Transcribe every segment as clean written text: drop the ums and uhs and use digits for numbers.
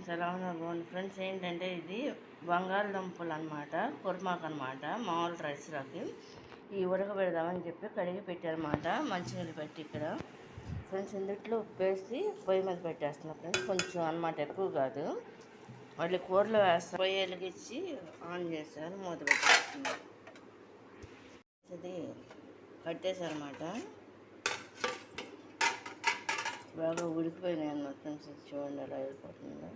Friends ఎలా ఉన్నారు బాగుంది ఫ్రెండ్స్. ఏంటంటే ఇది బంగాళదుంపలు అనమాట, కుర్మాకు అనమాట. మామూలు రైస్లోకి ఈ ఉడకబెడదామని చెప్పి కడిగి పెట్టారన్నమాట, మంచినీళ్ళు పెట్టి. ఇక్కడ ఫ్రెండ్స్ ఇందుట్లో ఉప్పేసి పొయ్యి మీద పెట్టేస్తున్నా ఫ్రెండ్స్, కొంచెం అనమాట, ఎక్కువ కాదు. మళ్ళీ కూరలో వేస్తాను. పొయ్యి వెలిగించి ఆన్ చేశాను, మూత పెట్టేస్తున్నాను. ఇది కట్టేశారన్నమాట, బాగా ఉడికిపోయినాయి అన్నమాట ఫ్రెండ్స్. చూడండి ఎలా వెళ్ళిపోతుందో.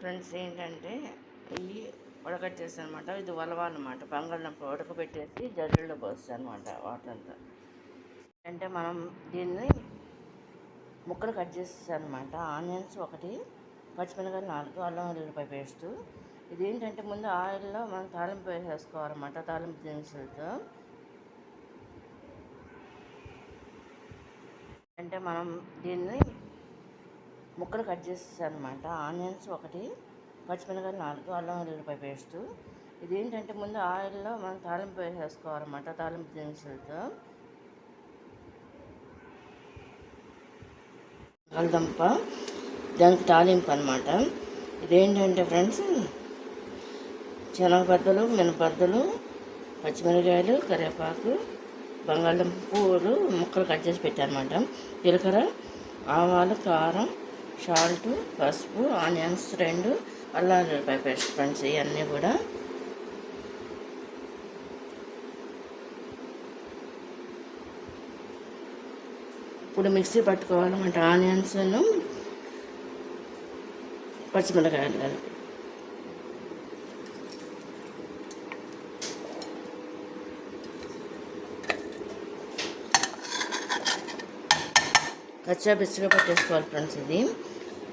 ఫ్రెండ్స్ ఏంటంటే ఇవి ఉడకట్టేస్తాను అనమాట. ఇది ఉలవాలన్నమాట, బంగాళదుంప ఉడకబెట్టేసి జల్లులో పోస్తాను అనమాట వాటర్ అంతా. అంటే మనం దీన్ని ముక్కలు కట్ చేస్తాను అనమాట. ఆనియన్స్ 1, పచ్చిమిరపకాయలు 4, అల్లం వెల్లుల్లిపాయ పేస్టు. ఇది ఏంటంటే ముందు ఆయిల్లో మనం తాలింపు వేసేసుకోవాలన్నమాట, తాలింపు దినుసులతో. అంటే మనం దీన్ని ముక్కలు కట్ చేస్తాను అనమాట. ఆనియన్స్ 1, పచ్చిమిరపకాయలు 4, అల్లం వెల్లుల్లిపాయ పేస్టు. ఇది ఏంటంటే ముందు ఆయిల్లో మనం తాలింపు వేసేసుకోవాలన్నమాట, తాలింపు దినుసులతో. బంగాళదుంప దానికి తాలింపు అనమాట. ఇదేంటంటే ఫ్రెండ్స్ శనగబద్దలు, మినపద్దలు, పచ్చిమిరపకాయలు, కరివేపాకు, బంగాళదుంప పువ్వులు ముక్కలు కట్ చేసి పెట్టారన్నమాట. జీలకర్ర, ఆవాలు, కారం, సాల్ట్, పసుపు, ఆనియన్స్ 2, అల్లం వెల్లుల్లిపాయ పేస్ట్ ఫ్రెండ్స్. ఇవన్నీ కూడా ఇప్పుడు మిక్సీ పట్టుకోవాలన్నమాట. ఆనియన్స్, పచ్చిమిరపకాయలు కలిపి కచ్చా బిచ్చగా పట్టేసుకోవాలి ఫ్రెండ్స్. ఇది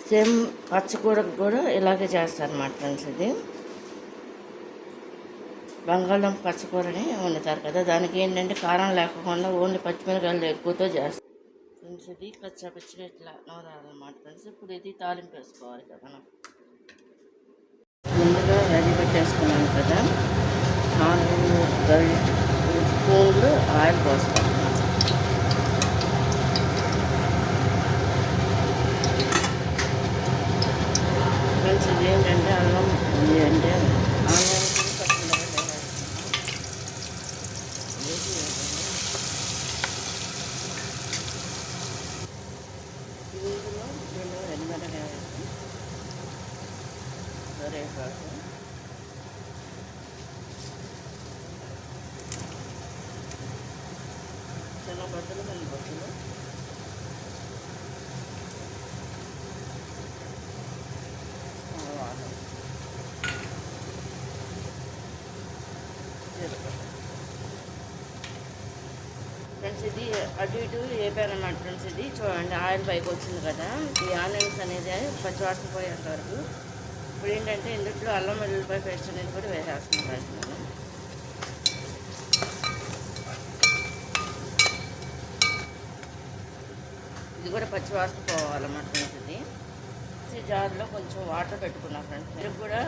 సేమ్ పచ్చకూరకు కూడా ఇలాగే చేస్తారన్నమాట ఫ్రెండ్స్. ఇది బంగాళదుంప పచ్చకూరని వండుతారు కదా, దానికి ఏంటంటే కారం లేకుండా ఓన్లీ పచ్చిమిరపకాయలు ఎక్కువతో చేస్తారు ఫ్రెండ్స్. ఇది కచ్చా పిచ్చిగా ఇట్లా నూరాలన్నమాట ఫ్రెండ్స్. ఇప్పుడు ఇది తాలింపు వేసుకోవాలి కదా. మనం ముందుగా రెడీ పెట్టేసుకున్నాను కదా, 4 స్పూన్లు ఆయిల్ పోసుకోవాలి. ఫ్రెండ్స్ ఇది ఏంటంటే అల్లం ఉంది అంటే ఆనియన్స్, పచ్చిమిరపకాయలు ఇందులో 2 ఎండుమిరపకాయలు, కరివేపాకు, శనగబద్దలు, మినపప్పులు, ఆవాలు, జీలకర్ర. ఫ్రెండ్స్ ఇది అటు ఇటు వేపారన్నమాట ఫ్రెండ్స్. ఇది చూడండి ఆయిల్ పైకి వచ్చింది కదా. ఈ ఆనియన్స్ అనేది పచ్చివాసన పోయేంత వరకు. ఇప్పుడు ఏంటంటే ఇందులో అల్లం వెల్లుల్లిపాయ పేస్ట్ అనేది కూడా వేసేస్తున్నాను ఫ్రెండ్స్. నేను ఇది కూడా పచ్చివాసన పోవాలన్నమాట ఫ్రెండ్స్. ఇది జార్లో కొంచెం వాటర్ పెట్టుకున్నా ఫ్రెండ్స్. మీరు కూడా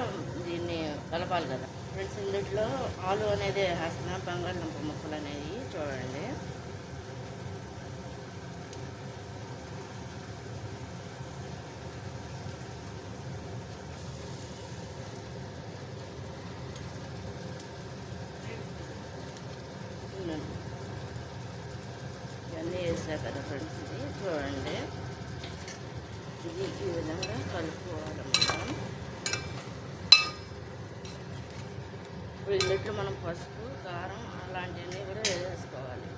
దీన్ని కలపాలి కదా ఫ్రెండ్స్. ఇందులో ఆలు అనేది వేస్తున్నా, బంగాళదుంప ముక్కలు అనేవి చూడండి. ఇవన్నీ వేసారు కదా ఫ్రెండ్స్. ఇది చూడండి, ఇది ఈ విధంగా కలుపుకోవాలన్నమాట. ఇప్పుడు ఇందులో మనం పసుపు, కారం అలాంటివన్నీ కూడా వేసేసుకోవాలి.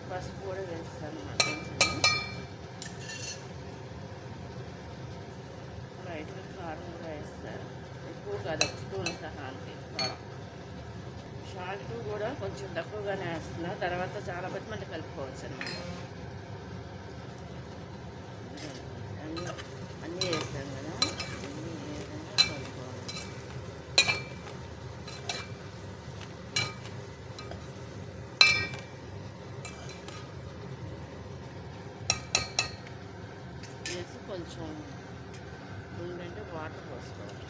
పసుపు కూడా వేస్తాను అన్నమాట. లైట్గా కారం కూడా వేస్తారు, ఎక్కువ కాదు, 1 స్పూన్ సహానికి కారం. సాల్ట్ కూడా కొంచెం తక్కువగానే వేస్తున్నా, తర్వాత చాలా మంది కలుపుకోవచ్చు అన్నమాట. అన్నీ వేస్తాం కదా, అన్నీ ఏదైనా కలుపుకోవాలి. వేసి కొంచెం ఏంటంటే వాటర్ పోసుకోవాలి.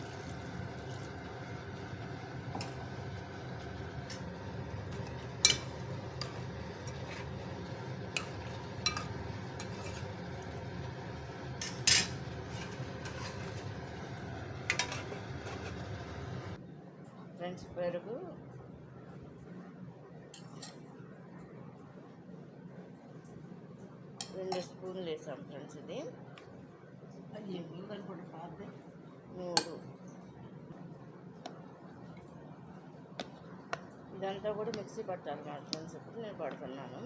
ఫ్రెండ్స్ పెరుగు, రెండు స్పూన్లు వేసాం ఫ్రెండ్స్. ఇది 3. ఇదంతా కూడా మిక్సీ పట్టాలి మా ఫ్రెండ్స్. ఇప్పుడు నేను పడుతున్నాను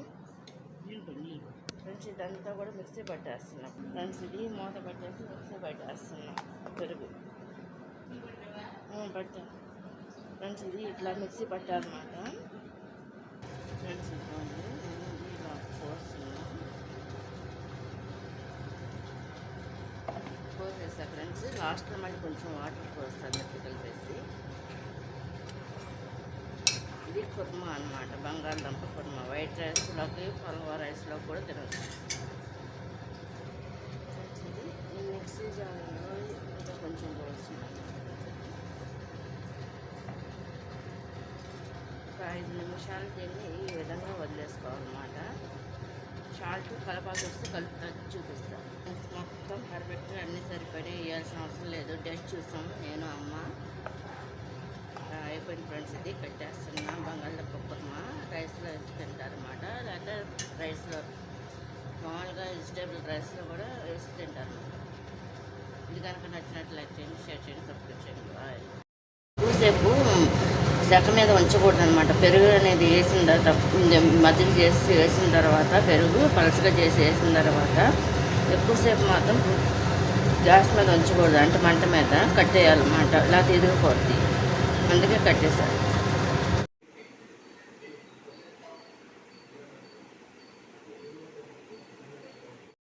ఫ్రెండ్స్. ఇదంతా కూడా మిక్సీ పట్టేస్తున్నాం ఫ్రెండ్స్. ఇది మూత పెట్టేసి మిక్సీ పట్టేస్తున్నాం పెరుగు పట్టా ఫ్రెండ్స్. ఇది ఇట్లా మిక్సీ పట్టాలన్నమాట ఫ్రెండ్స్. ఇదిగోండి నేను ఇది ఇలా పోసేస్తా ఫ్రెండ్స్. లాస్ట్లో మళ్ళీ కొంచెం వాటర్ పోస్తాను నెప్పి కలిపేసి. ఇది కుర్మా అన్నమాట, బంగాళదుంప కుర్మా. వైట్ రైస్లోకి పల్వా రైస్లో కూడా తినచ్చు. ఇది మిక్సీ జార్లో ఇంకా కొంచెం పోస్తున్నాను. ఒక 5 నిమిషాలు దీన్ని ఈ విధంగా వదిలేసుకోవాలన్నమాట. సాల్ట్ కలపాల్సి వస్తే కలుపుతా చూపిస్తాను. మొత్తం పర్ఫెక్ట్గా అన్నీ సరిపడి వేయాల్సిన అవసరం లేదు. టేస్ట్ చూసాం నేను అమ్మ. అయిపోయింది ఫ్రెండ్స్. ఇది కట్టేస్తున్నా. బంగాళదుంప కుర్మా రైస్లో వేసి తింటారు అన్నమాట. లేకపోతే రైస్లో మామూలుగా వెజిటేబుల్ రైస్లో కూడా వేసి తింటారు. ఇది కనుక నచ్చినట్లయితే చేయండి, షేర్ చేయండి, సబ్స్క్రైబ్ చేయండి. బాయ్. ఎక్కువసేపు చెక్క మీద ఉంచకూడదు అనమాట. పెరుగు అనేది వేసిన తర్వాత మజ్జిగ చేసి వేసిన తర్వాత పెరుగు పలచగా చేసి వేసిన తర్వాత ఎక్కువసేపు మాత్రం గ్యాస్ మీద ఉంచకూడదు. అంటే మంట మీద కట్టేయాలన్నమాట. ఇలా తిరిగిపోద్ది. అందుకే కట్టేశారు.